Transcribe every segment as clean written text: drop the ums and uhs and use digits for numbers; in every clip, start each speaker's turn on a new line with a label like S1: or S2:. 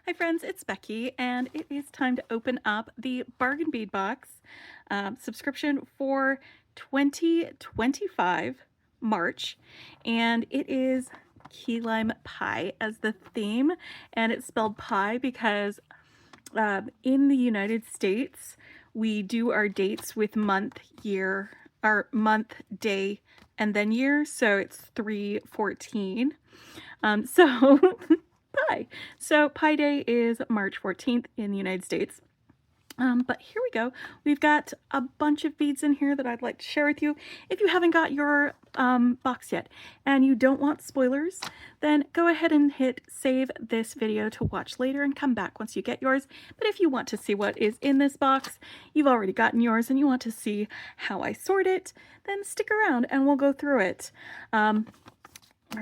S1: Hi friends, it's Becky, and it is time to open up the Bargain Bead Box subscription for 2025 March, and it is key lime pie as the theme, and it's spelled pie because in the United States we do our dates with month, year, our month, day, and then year, so it's 314. So pie. So Pi Day is March 14th in the United States. But here we go. We've got a bunch of beads in here that I'd like to share with you. If you haven't got your box yet and you don't want spoilers, then go ahead and hit save this video to watch later and come back once you get yours. But if you want to see what is in this box, you've already gotten yours and you want to see how I sort it, then stick around and we'll go through it.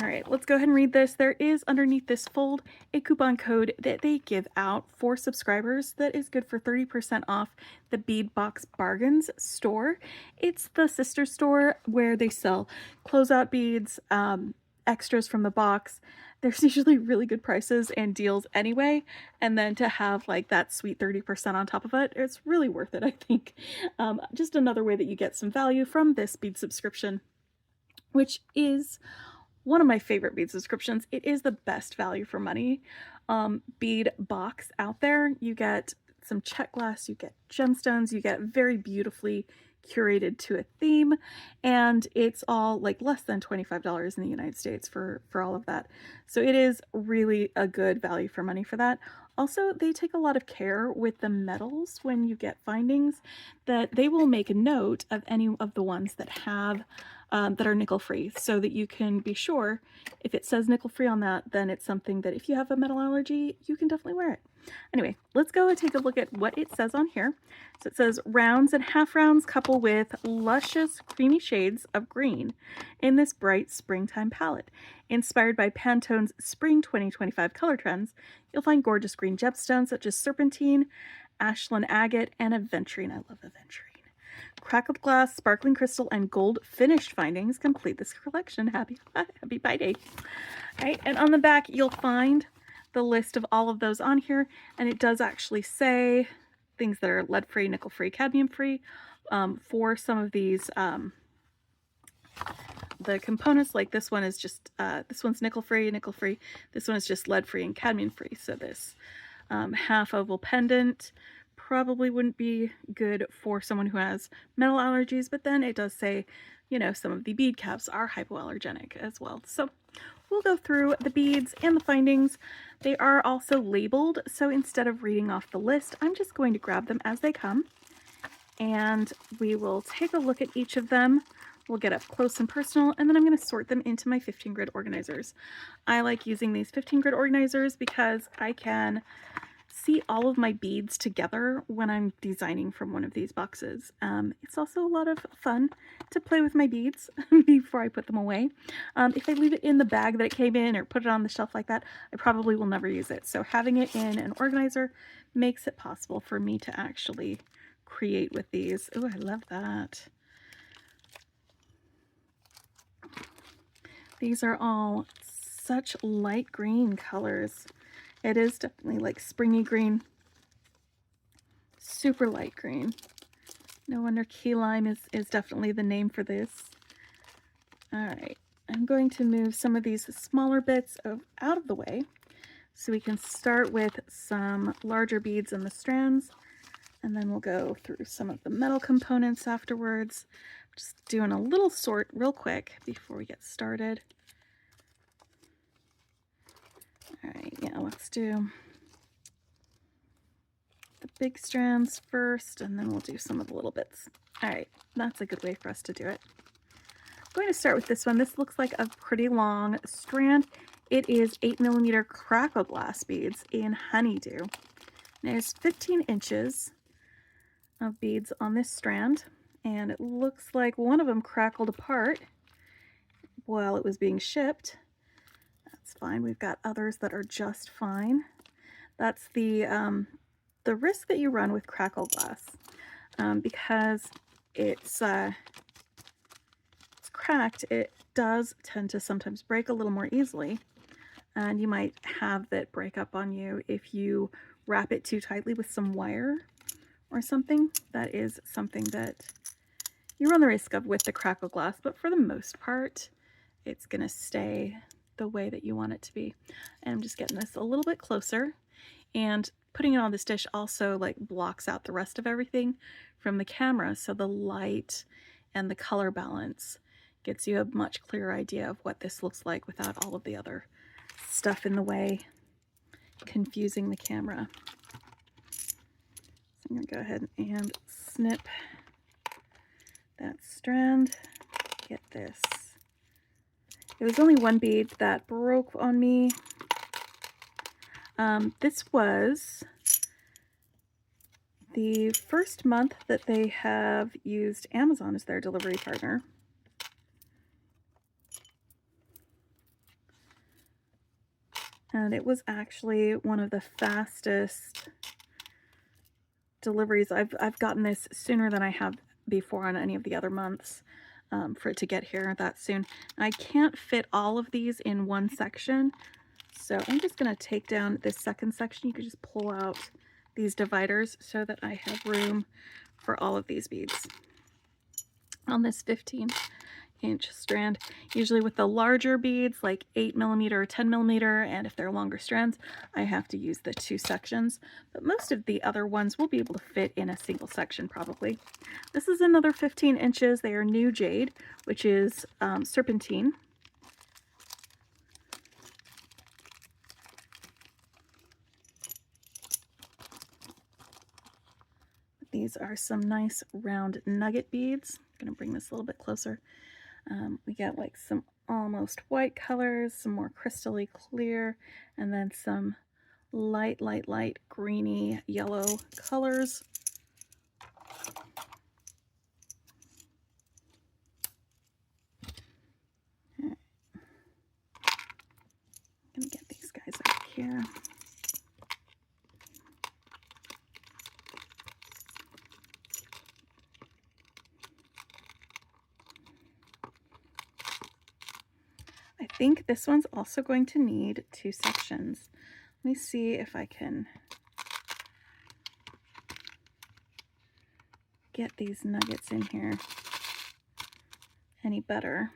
S1: All right, let's go ahead and read this. There is underneath this fold a coupon code that they give out for subscribers that is good for 30% off the Bead Box Bargains store. It's the sister store where they sell closeout beads, extras from the box. There's usually really good prices and deals anyway, and then to have like that sweet 30% on top of it, it's really worth it, I think. Just another way that you get some value from this bead subscription, which is one of my favorite bead subscriptions. It is the best value for money bead box out there. You get some check glass, you get gemstones, you get very beautifully curated to a theme, and it's all like less than $25 in the United States for all of that. So it is really a good value for money for that. Also, they take a lot of care with the metals when you get findings, that they will make a note of any of the ones that have that are nickel free, so that you can be sure if it says nickel free on that, then it's something that if you have a metal allergy, you can definitely wear it. Anyway, let's go and take a look at what it says on here. So it says rounds and half rounds couple with luscious creamy shades of green in this bright springtime palette. Inspired by Pantone's spring 2025 color trends, you'll find gorgeous green gemstones such as serpentine, ashland agate, and aventurine. I love aventurine. Crackled glass, sparkling crystal, and gold finished findings complete this collection. Happy Pie Day. All right, and on the back you'll find the list of all of those on here, and it does actually say things that are lead-free, nickel-free, cadmium-free. For some of these, the components, like this one is just, this one's nickel-free, nickel-free. This one is just lead-free and cadmium-free. So this half oval pendant probably wouldn't be good for someone who has metal allergies, but then it does say, you know, some of the bead caps are hypoallergenic as well. So we'll go through the beads and the findings. They are also labeled, so instead of reading off the list, I'm just going to grab them as they come, and we will take a look at each of them. We'll get up close and personal, and then I'm going to sort them into my 15 grid organizers. I like using these 15 grid organizers because I can see all of my beads together when I'm designing from one of these boxes. It's also a lot of fun to play with my beads before I put them away. If I leave it in the bag that it came in or put it on the shelf like that, I probably will never use it. So having it in an organizer makes it possible for me to actually create with these. Oh, I love that. These are all such light green colors. It is definitely like springy green, super light green. No wonder key lime is definitely the name for this. All right, I'm going to move some of these smaller bits out of the way so we can start with some larger beads in the strands, and then we'll go through some of the metal components afterwards. Just doing a little sort real quick before we get started. All right, yeah, let's do the big strands first, and then we'll do some of the little bits. All right, that's a good way for us to do it. I'm going to start with this one. This looks like a pretty long strand. It is 8mm crackle glass beads in honeydew. There's 15 inches of beads on this strand, and it looks like one of them crackled apart while it was being shipped. That's fine. We've got others that are just fine. That's the risk that you run with crackle glass, because it's cracked. It does tend to sometimes break a little more easily and you might have that break up on you if you wrap it too tightly with some wire or something. That is something that you run the risk of with the crackle glass, but for the most part, it's gonna stay the way that you want it to be. And I'm just getting this a little bit closer, and putting it on this dish also like blocks out the rest of everything from the camera, so the light and the color balance gets you a much clearer idea of what this looks like without all of the other stuff in the way confusing the camera. So I'm gonna go ahead and snip that strand. Get this. It was only one bead that broke on me. This was the first month that they have used Amazon as their delivery partner. And it was actually one of the fastest deliveries. I've gotten this sooner than I have before on any of the other months, for it to get here that soon. I can't fit all of these in one section, so I'm just going to take down this second section. You could just pull out these dividers so that I have room for all of these beads on this 15-inch strand. Usually with the larger beads, like 8mm or 10mm, and if they're longer strands, I have to use the 2 sections, but most of the other ones will be able to fit in a single section probably. This is another 15 inches. They are new jade, which is serpentine. These are some nice round nugget beads. I'm going to bring this a little bit closer. We get like some almost white colors, some more crystally clear, and then some light greeny yellow colors. I'm going to get these guys up here. I think this one's also going to need 2 sections. Let me see if I can get these nuggets in here any better,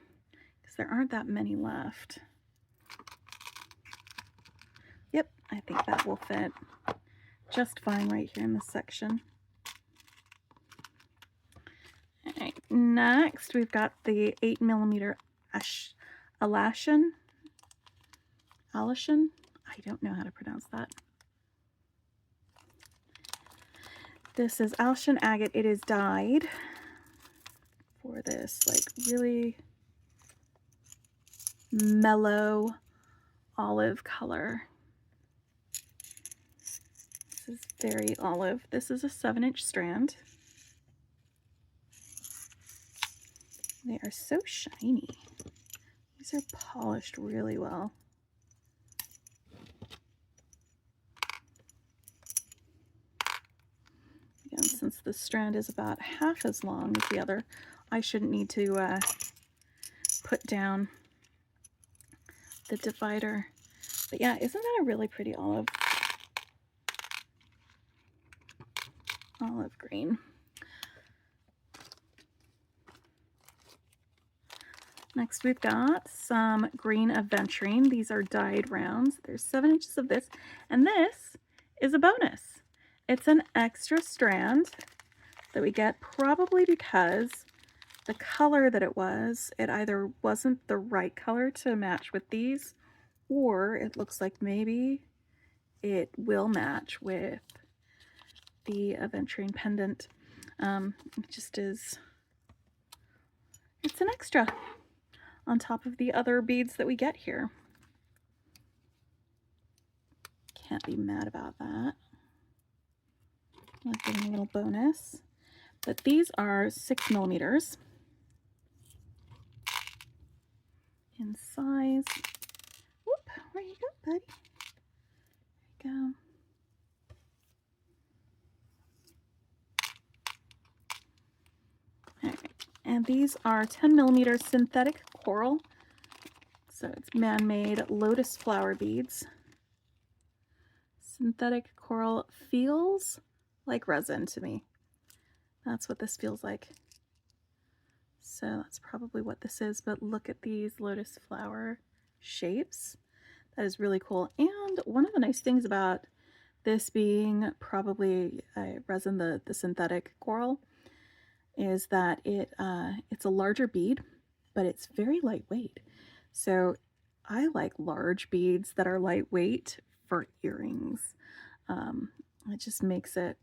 S1: because there aren't that many left. Yep, I think that will fit just fine right here in this section. All right, next we've got the 8mm Alashan. I don't know how to pronounce that. This is Alashan agate. It is dyed for this like really mellow olive color. This is very olive. This is a 7-inch strand. They are so shiny. These are polished really well. Again, since the strand is about half as long as the other, I shouldn't need to put down the divider. But yeah, isn't that a really pretty olive green? Next we've got some green aventurine. These are dyed rounds. There's 7 inches of this, and this is a bonus. It's an extra strand that we get probably because the color that it was, it either wasn't the right color to match with these, or it looks like maybe it will match with the aventurine pendant. It just is, it's an extra on top of the other beads that we get here. Can't be mad about that. Like getting a little bonus. But these are 6mm in size. Whoop, where you go, buddy? There you go. All right. And these are 10mm synthetic coral. So it's man-made lotus flower beads. Synthetic coral feels like resin to me. That's what this feels like. So that's probably what this is, but look at these lotus flower shapes. That is really cool. And one of the nice things about this being probably resin, the synthetic coral, is that it's a larger bead, but it's very lightweight. So I like large beads that are lightweight for earrings. It just makes it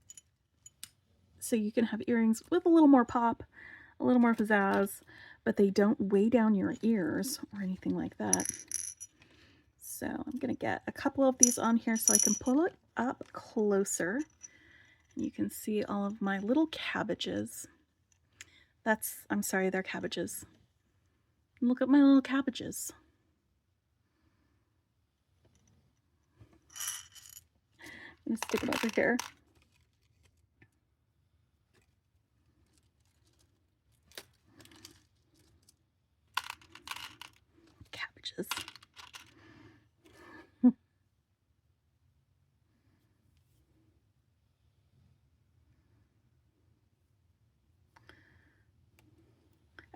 S1: so you can have earrings with a little more pop, a little more pizzazz, but they don't weigh down your ears or anything like that. So I'm going to get a couple of these on here so I can pull it up closer. You can see all of my little cabbages. I'm sorry, they're cabbages. Look at my little cabbages. I'm going to stick it over here. Cabbages.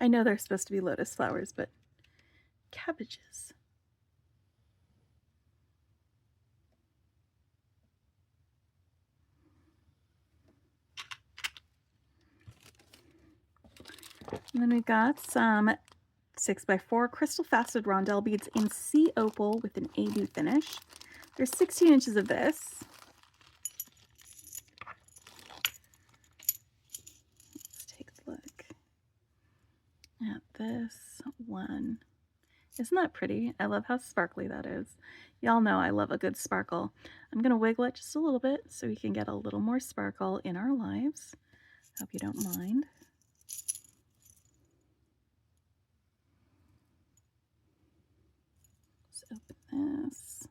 S1: I know they're supposed to be lotus flowers, but cabbages. And then we've got some 6x4 crystal faceted rondelle beads in sea opal with an abu finish. There's 16 inches of this. Let's take a look at this one. Isn't that pretty? I love how sparkly that is. Y'all know I love a good sparkle. I'm going to wiggle it just a little bit so we can get a little more sparkle in our lives. Hope you don't mind. Let's open this.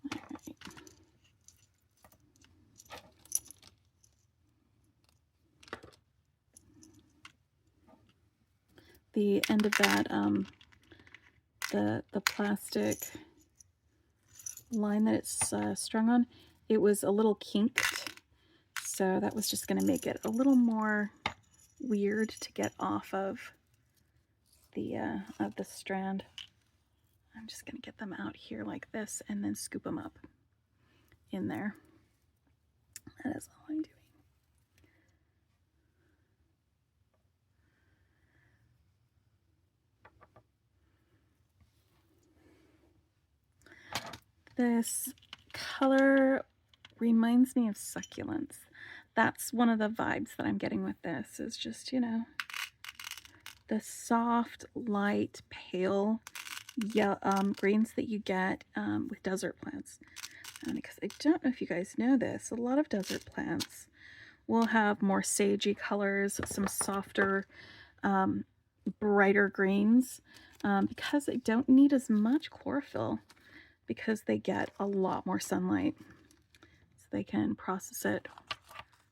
S1: All right. The end of that, the plastic line that it's strung on, it was a little kinked, so that was just going to make it a little more weird to get off of the strand. I'm just going to get them out here like this and then scoop them up in there. That is all I'm doing. This color reminds me of succulents. That's one of the vibes that I'm getting with this, is just, you know, the soft, light, pale greens that you get with desert plants. Because I don't know if you guys know this, a lot of desert plants will have more sagey colors, some softer, brighter greens, because they don't need as much chlorophyll, because they get a lot more sunlight, so they can process it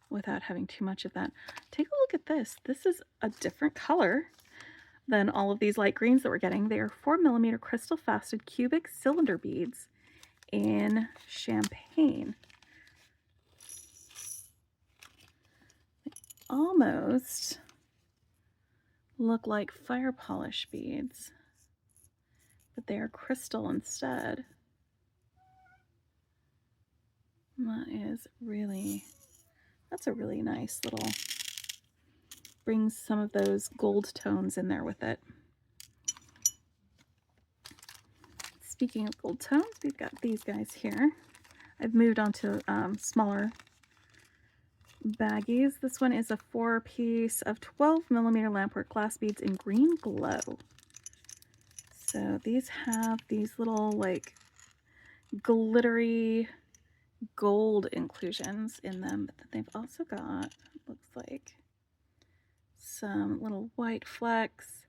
S1: without having too much of that. Take a look at this. This is a different color than all of these light greens that we're getting. They are 4mm crystal faceted cubic cylinder beads in champagne. They almost look like fire polish beads, but they are crystal instead. That's a really nice little, brings some of those gold tones in there with it. Speaking of gold tones, we've got these guys here. I've moved on to smaller baggies. This one is a 4-piece of 12mm Lampwork glass beads in green glow. So these have these little like glittery gold inclusions in them, but then they've also got, looks like, some little white flecks,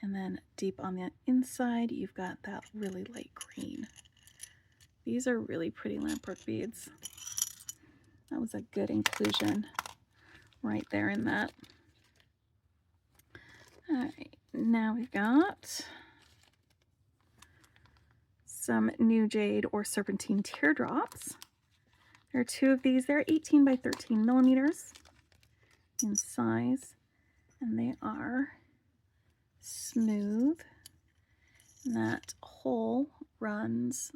S1: and then deep on the inside you've got that really light green. These are really pretty Lampwork beads. That was a good inclusion right there in that. All right, now we've got some new jade or serpentine teardrops. There are 2 of these. They're 18 by 13 millimeters in size, and they are smooth. And that hole runs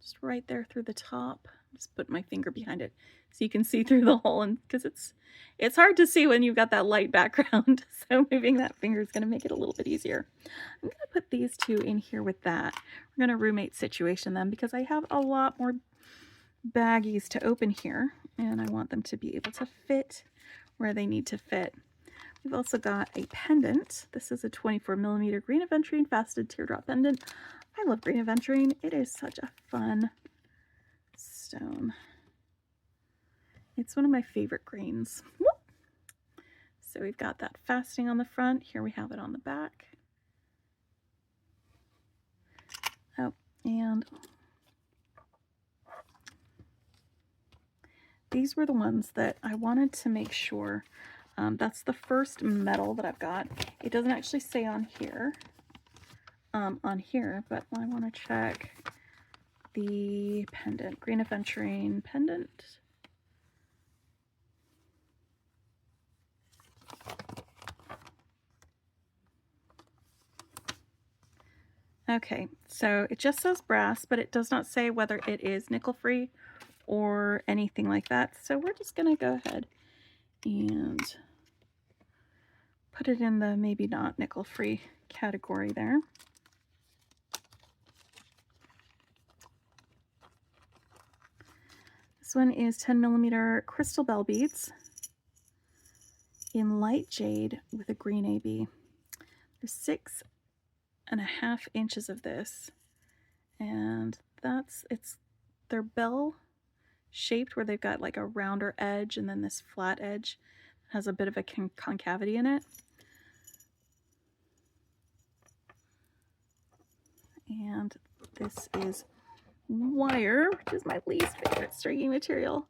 S1: just right there through the top. Just put my finger behind it so you can see through the hole, and because it's hard to see when you've got that light background. So moving that finger is going to make it a little bit easier. I'm going to put these 2 in here with that. We're going to roommate situation them because I have a lot more baggies to open here, and I want them to be able to fit where they need to fit. We've also got a pendant. This is a 24 millimeter green aventurine faceted teardrop pendant. I love green aventurine. It is such a fun stone. It's one of my favorite greens. Whoop. So we've got that faceting on the front. Here we have it on the back. Oh, and these were the ones that I wanted to make sure. That's the first metal that I've got. It doesn't actually say on here, but I want to check the pendant, green aventurine pendant. Okay, so it just says brass, but it does not say whether it is nickel free or anything like that. So we're just gonna go ahead and put it in the maybe not nickel free category there. This one is 10 millimeter crystal bell beads in light jade with a green AB. There's 6.5 inches of this, and they're bell shaped where they've got like a rounder edge and then this flat edge has a bit of a concavity in it. And this is wire, which is my least favorite stringing material.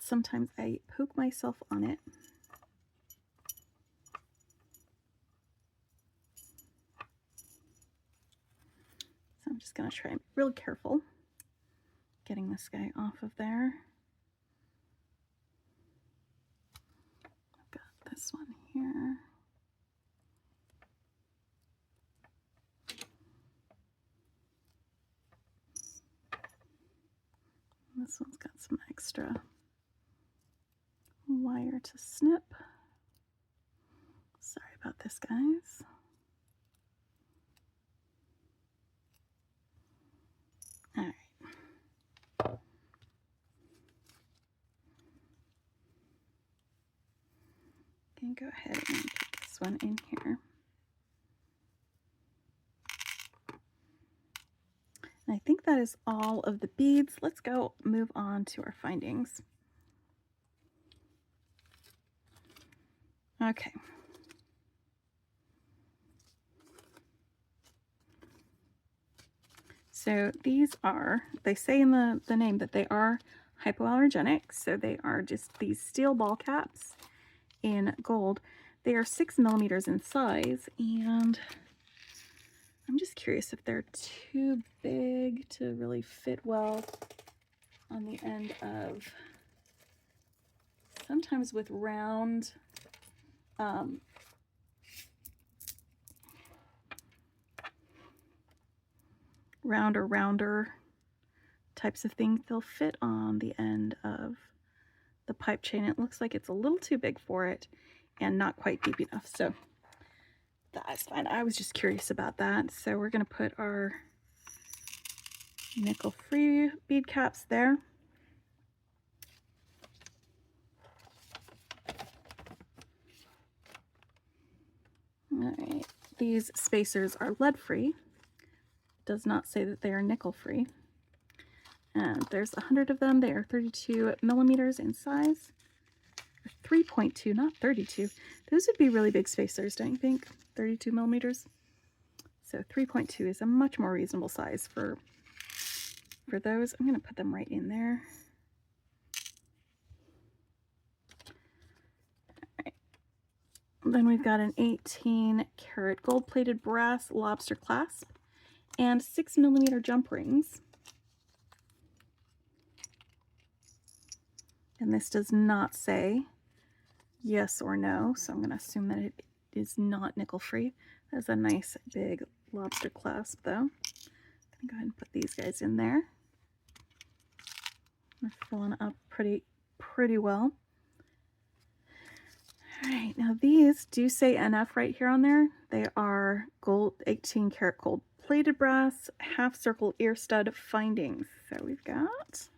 S1: Sometimes I poke myself on it. So I'm just going to try and be real careful getting this guy off of there. I've got this one here. This one's got some extra wire to snip. Sorry about this, guys. All right. Can go ahead and put this one in here. And I think that is all of the beads. Let's go move on to our findings. Okay. So these are, they say in the name that they are hypoallergenic. So they are just these steel ball caps in gold. They are 6 millimeters in size, and I'm just curious if they're too big to really fit well on the end of, sometimes with round, rounder types of things, they'll fit on the end of the pipe chain. It looks like it's a little too big for it and not quite deep enough. So that's fine. I was just curious about that. So we're going to put our nickel-free bead caps there. All right. These spacers are lead-free. Does not say that they are nickel-free. And there's 100 of them. They are 32 millimeters in size. 3.2, not 32. Those would be really big spacers, don't you think? 32 millimeters. So 3.2 is a much more reasonable size for those. I'm going to put them right in there. Then we've got an 18 karat gold plated brass lobster clasp and 6mm jump rings. And this does not say yes or no, so I'm going to assume that it is not nickel free. That's a nice big lobster clasp though. I'm going to go ahead and put these guys in there. They're filling up pretty well. All right, now these do say NF right here on there. They are gold, 18 karat gold plated brass, half circle ear stud findings. So we've got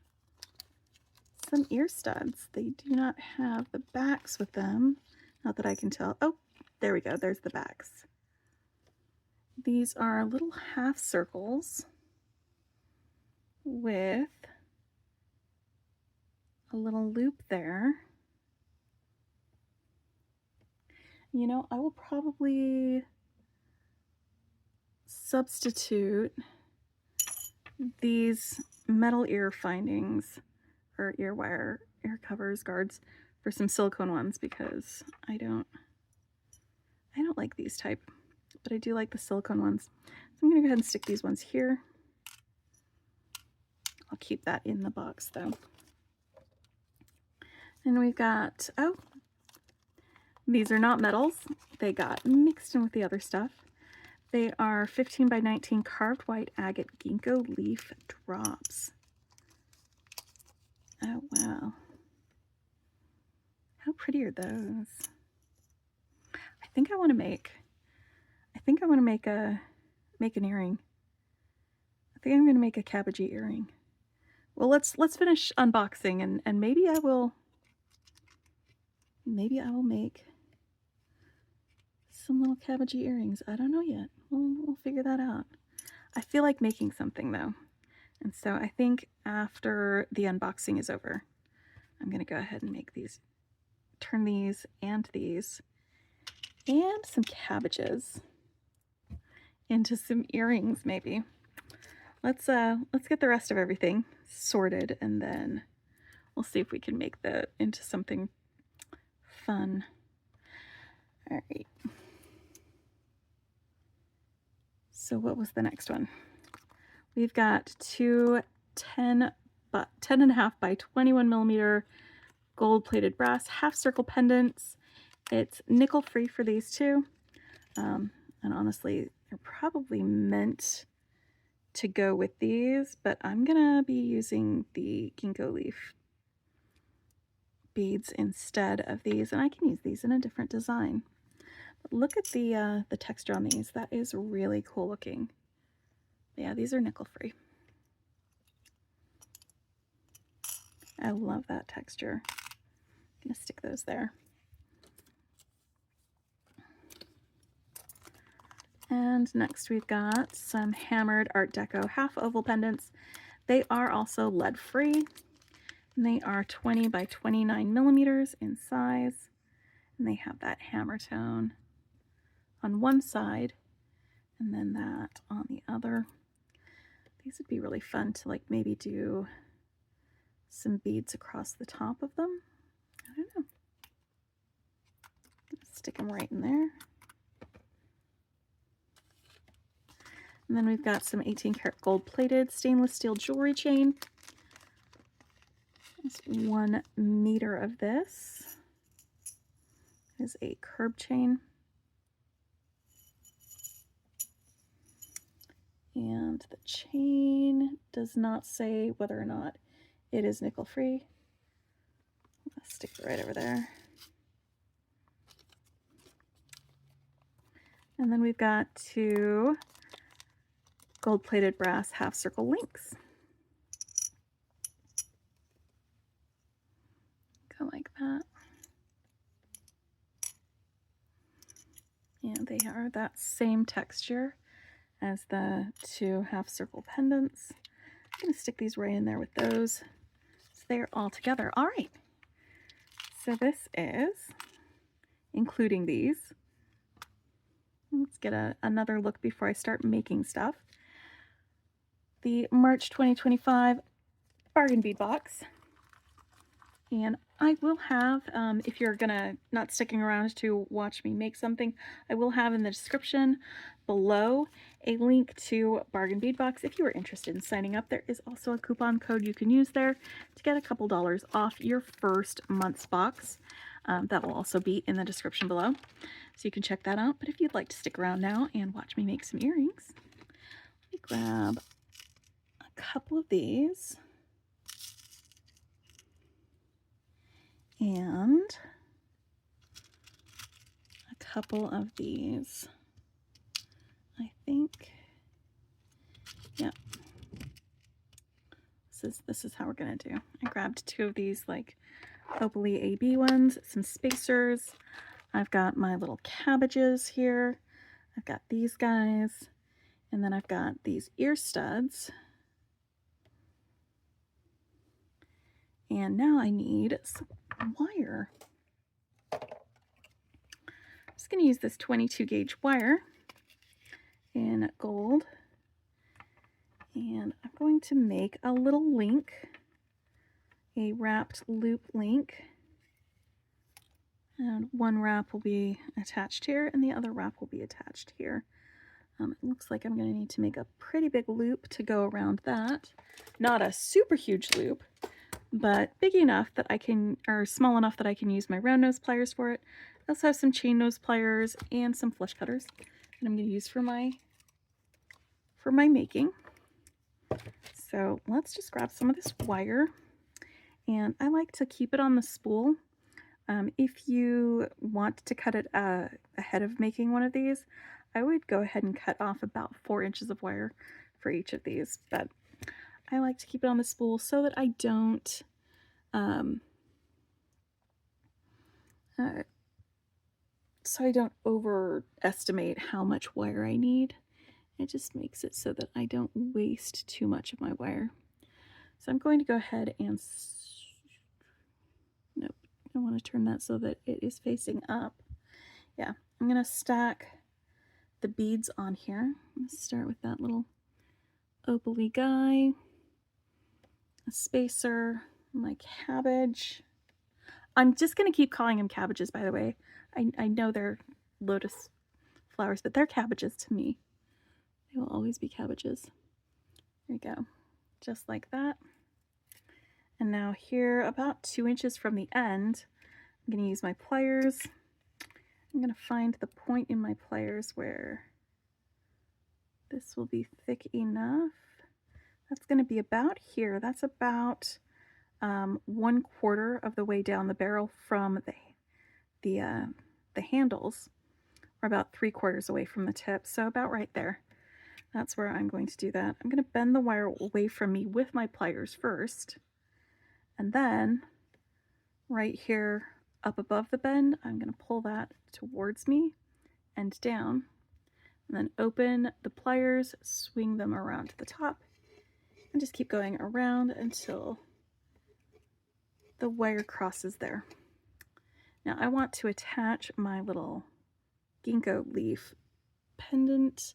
S1: some ear studs. They do not have the backs with them. Not that I can tell. Oh, there we go. There's the backs. These are little half circles with a little loop there. You know, I will probably substitute these metal ear findings or ear wire, ear covers, guards for some silicone ones because I don't like these type, but I do like the silicone ones. So I'm gonna go ahead and stick these ones here. I'll keep that in the box though. And we've got, oh, these are not metals. They got mixed in with the other stuff. They are 15 by 19 carved white agate ginkgo leaf drops. Oh, wow. How pretty are those? I think I want to make an earring. I think I'm going to make a cabbagey earring. Well, let's finish unboxing and maybe I will make some little cabbagey earrings. I don't know yet. We'll figure that out. I feel like making something though. And so I think after the unboxing is over, I'm going to go ahead and make these, turn these and some cabbages into some earrings maybe. Let's get the rest of everything sorted and then we'll see if we can make that into something fun. All right. So what was the next one? We've got two 10.5 by 21mm gold plated brass half circle pendants. It's nickel free for these two. And honestly, they're probably meant to go with these, but I'm gonna be using the ginkgo leaf beads instead of these, and I can use these in a different design. But look at the texture on these. That is really cool looking. Yeah, these are nickel free. I love that texture. I'm gonna stick those there. And next we've got some hammered Art Deco half oval pendants. They are also lead free. And they are 20 by 29mm in size. And they have that hammer tone on one side and then that on the other. These would be really fun to like maybe do some beads across the top of them. I don't know. Stick them right in there. And then we've got some 18 karat gold plated stainless steel jewelry chain. There's 1 meter of this. Is a curb chain. And the chain does not say whether or not it is nickel free. I'll stick it right over there. And then we've got 2 gold plated brass half circle links. Go like that. And they are that same texture as the 2 half circle pendants. I'm going to stick these right in there with those so they're all together. All right. So this is, including these. Let's get another look before I start making stuff. The March 2025 bargain bead box. And I will have, if you're gonna not sticking around to watch me make something, I will have in the description below a link to Bargain Bead Box. If you are interested in signing up, there is also a coupon code you can use there to get a couple dollars off your first month's box. That will also be in the description below, so you can check that out. But if you'd like to stick around now and watch me make some earrings, let me grab a couple of these. And a couple of these, I think. Yeah, this is how we're gonna do. I grabbed two of these like opaly AB ones, some spacers. I've got my little cabbages here. I've got these guys, and then I've got these ear studs. And now I need some wire. I'm just going to use this 22 gauge wire in gold. And I'm going to make a little link, a wrapped loop link. And one wrap will be attached here, and the other wrap will be attached here. It looks like I'm going to need to make a pretty big loop to go around that. Not a super huge loop, but big enough that I can, or small enough that I can use my round nose pliers for it. I also have some chain nose pliers and some flush cutters that I'm going to use for my making. So let's just grab some of this wire, and I like to keep it on the spool. If you want to cut it ahead of making one of these, I would go ahead and cut off about 4 inches of wire for each of these, but I like to keep it on the spool so that I don't overestimate how much wire I need. It just makes it so that I don't waste too much of my wire. So I'm going to go ahead and nope, I want to turn that so that it is facing up. Yeah, I'm going to stack the beads on here. Let's start with that little opaly guy, a spacer, my cabbage. I'm just going to keep calling them cabbages, by the way. I know they're lotus flowers, but they're cabbages to me. They will always be cabbages. There we go. Just like that. And now here, about 2 inches from the end, I'm going to use my pliers. I'm going to find the point in my pliers where this will be thick enough. That's going to be about here. That's about 1/4 of the way down the barrel from the handles, or about 3/4 away from the tip. So about right there. That's where I'm going to do that. I'm going to bend the wire away from me with my pliers first, and then right here up above the bend, I'm going to pull that towards me and down, and then open the pliers, swing them around to the top, and just keep going around until the wire crosses there. Now I want to attach my little ginkgo leaf pendant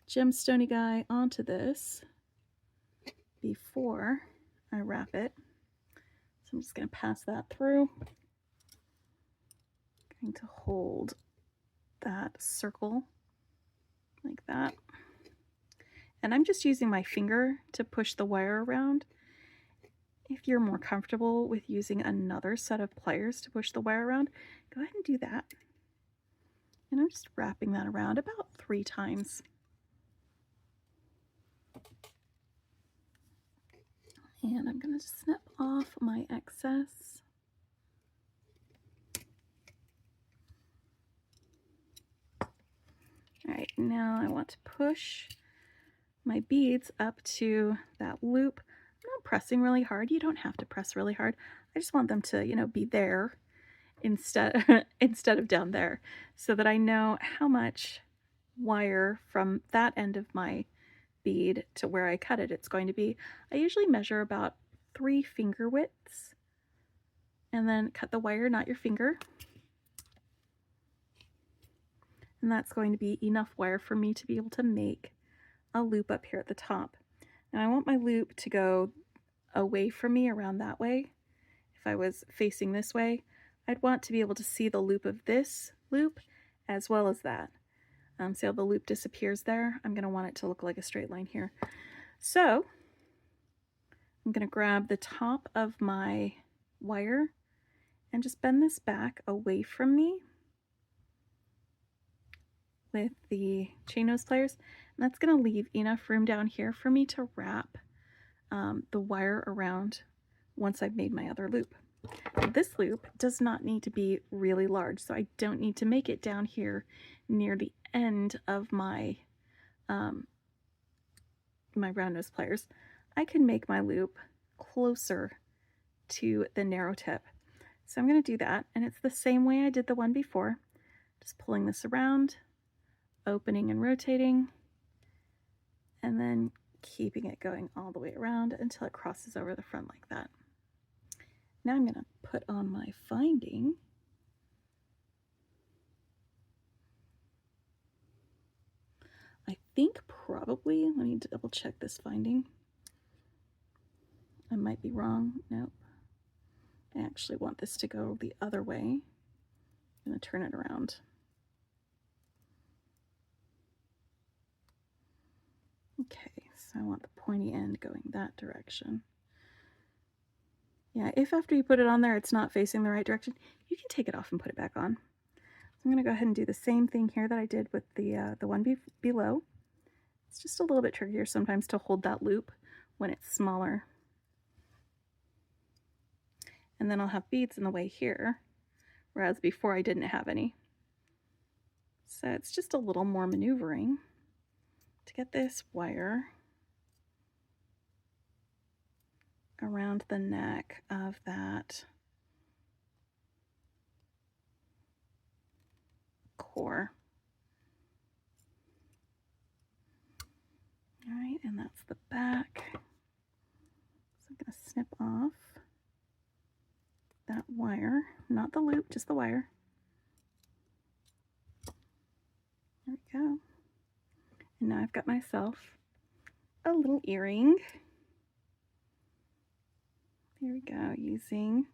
S1: gemstone guy onto this before I wrap it. So I'm just going to pass that through. I'm going to hold that circle like that. And I'm just using my finger to push the wire around. If you're more comfortable with using another set of pliers to push the wire around, go ahead and do that. And I'm just wrapping that around about 3 times. And I'm going to snip off my excess. All right, now I want to push my beads up to that loop. I'm not pressing really hard. You don't have to press really hard. I just want them to, be there instead of down there, so that I know how much wire from that end of my bead to where I cut it's going to be. I usually measure about 3 finger widths and then cut the wire, not your finger. And that's going to be enough wire for me to be able to make a loop up here at the top. Now I want my loop to go away from me around that way. if I was facing this way, I'd want to be able to see the loop of this loop as well as that. See how the loop disappears there? I'm going to want it to look like a straight line here. So I'm going to grab the top of my wire and just bend this back away from me with the chain nose pliers. And that's going to leave enough room down here for me to wrap the wire around once I've made my other loop. This loop does not need to be really large, so I don't need to make it down here near the end of my my round nose pliers. I can make my loop closer to the narrow tip. So I'm going to do that, and it's the same way I did the one before. Just pulling this around, opening and rotating, and then keeping it going all the way around until it crosses over the front like that. Now I'm going to put on my finding. I think probably, let me double check this finding. I might be wrong. Nope. I actually want this to go the other way. I'm going to turn it around. Okay, so I want the pointy end going that direction. Yeah, if after you put it on there it's not facing the right direction, you can take it off and put it back on. So I'm going to go ahead and do the same thing here that I did with the one below. It's just a little bit trickier sometimes to hold that loop when it's smaller. And then I'll have beads in the way here, whereas before I didn't have any. So it's just a little more maneuvering to get this wire around the neck of that core. All right, and that's the back. So I'm going to snip off that wire, not the loop, just the wire. There we go. And now I've got myself a little earring. There we go, using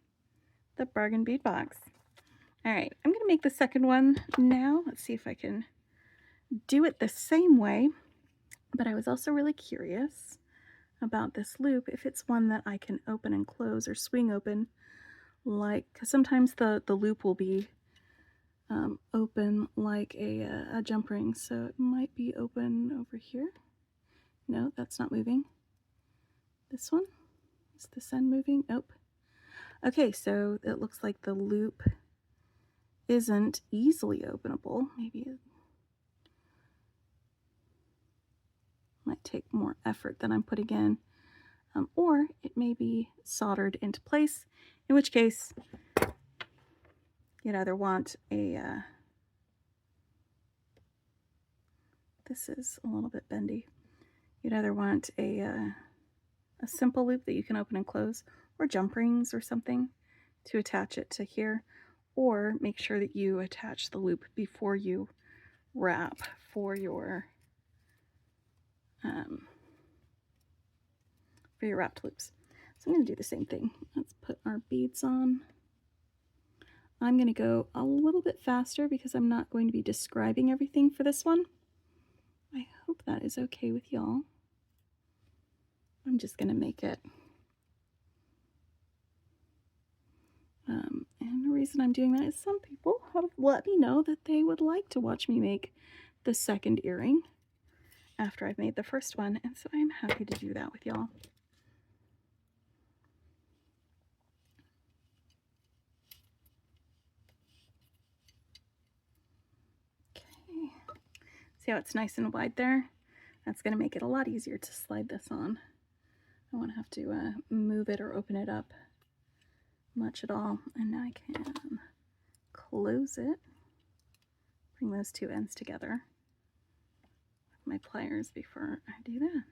S1: the bargain bead box. All right, I'm going to make the second one now. Let's see if I can do it the same way. But I was also really curious about this loop, if it's one that I can open and close or swing open, like, because sometimes the loop will be open like a jump ring, so it might be open over here. No, that's not moving. This one? Is this end moving? Nope. Okay, so it looks like the loop isn't easily openable. Maybe it might take more effort than I'm putting in, or it may be soldered into place, in which case you'd either want a this is a little bit bendy. You'd either want a simple loop that you can open and close, or jump rings or something to attach it to here, or make sure that you attach the loop before you wrap for your wrapped loops. So I'm going to do the same thing. Let's put our beads on. I'm going to go a little bit faster because I'm not going to be describing everything for this one. I hope that is okay with y'all. I'm just going to make it. And the reason I'm doing that is some people have let me know that they would like to watch me make the second earring after I've made the first one, and so I'm happy to do that with y'all. Okay, see how it's nice and wide there? That's going to make it a lot easier to slide this on. I won't have to move it or open it up much at all. And now I can close it, bring those two ends together with my pliers before I do that.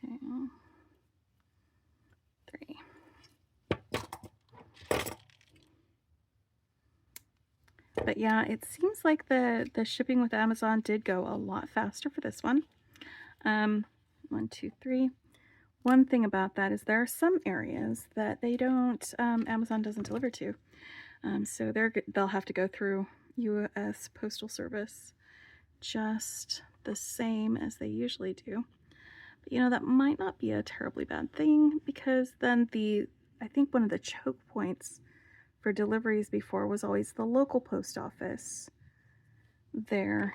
S1: 2, 3. But yeah, it seems like the shipping with Amazon did go a lot faster for this one. 1, 2, 3. one thing about that is there are some areas that they don't, Amazon doesn't deliver to. So they'll have to go through U.S. Postal Service just the same as they usually do. But you know, that might not be a terribly bad thing, because then I think one of the choke points for deliveries before was always the local post office there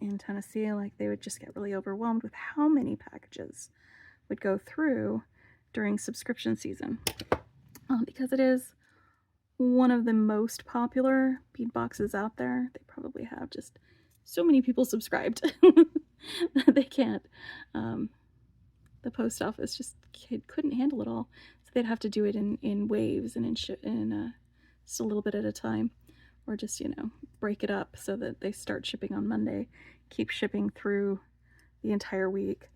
S1: in Tennessee. Like, they would just get really overwhelmed with how many packages would go through during subscription season, because it is one of the most popular bead boxes out there. They probably have just so many people subscribed that they can't. The post office just couldn't handle it all, so they'd have to do it in waves and in just a little bit at a time, or just, you know, break it up so that they start shipping on Monday, keep shipping through the entire week,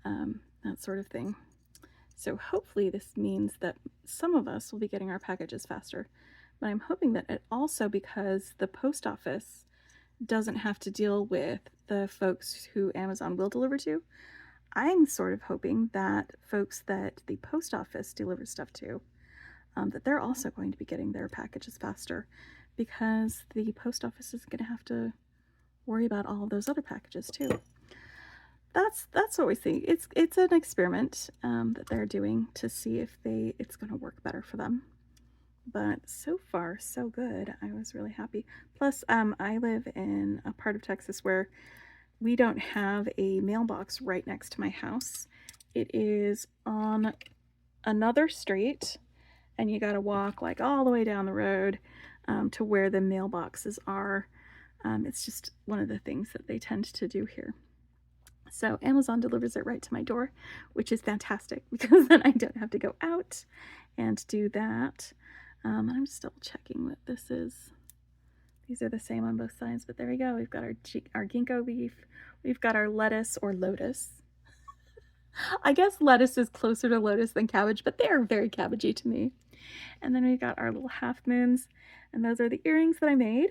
S1: that sort of thing. So hopefully this means that some of us will be getting our packages faster, but I'm hoping that it also, because the post office doesn't have to deal with the folks who Amazon will deliver to, I'm sort of hoping that folks that the post office delivers stuff to, that they're also going to be getting their packages faster, because the post office is going to have to worry about all of those other packages too. That's what we see. It's an experiment that they're doing to see if it's going to work better for them. But so far, so good. I was really happy. Plus, I live in a part of Texas where we don't have a mailbox right next to my house. It is on another street, and you gotta walk like all the way down the road to where the mailboxes are. It's just one of the things that they tend to do here. So Amazon delivers it right to my door, which is fantastic, because then I don't have to go out and do that. I'm just double checking that this is, these are the same on both sides, but there we go. We've got our ginkgo leaf. We've got our lettuce, or lotus. I guess lettuce is closer to lotus than cabbage, but they are very cabbagey to me. And then we've got our little half moons, and those are the earrings that I made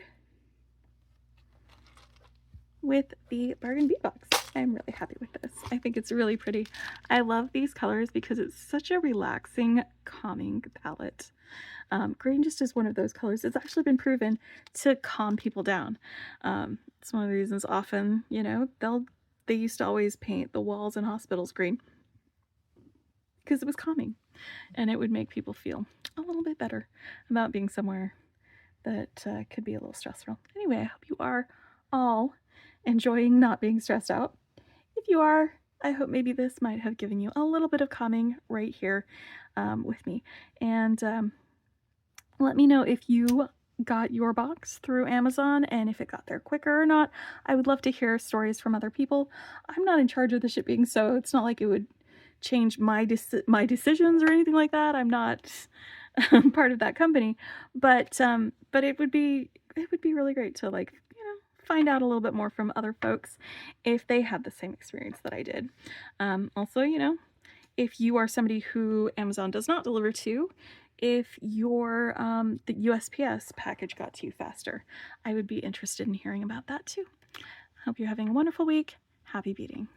S1: with the bargain bead box. I'm really happy with this. I think it's really pretty. I love these colors because it's such a relaxing, calming palette. Green just is one of those colors. It's actually been proven to calm people down. It's one of the reasons often, you know, they used to always paint the walls in hospitals green, because it was calming and it would make people feel a little bit better about being somewhere that could be a little stressful. Anyway, I hope you are all enjoying not being stressed out. If you are, I hope maybe this might have given you a little bit of calming right here with me. And let me know if you got your box through Amazon and if it got there quicker or not. I would love to hear stories from other people. I'm not in charge of the shipping, so it's not like it would change my decisions or anything like that. I'm not part of that company, but it would be really great to, like, you know, find out a little bit more from other folks if they had the same experience that I did. Also, you know, if you are somebody who Amazon does not deliver to, if your the USPS package got to you faster, I would be interested in hearing about that too. Hope you're having a wonderful week. Happy beading.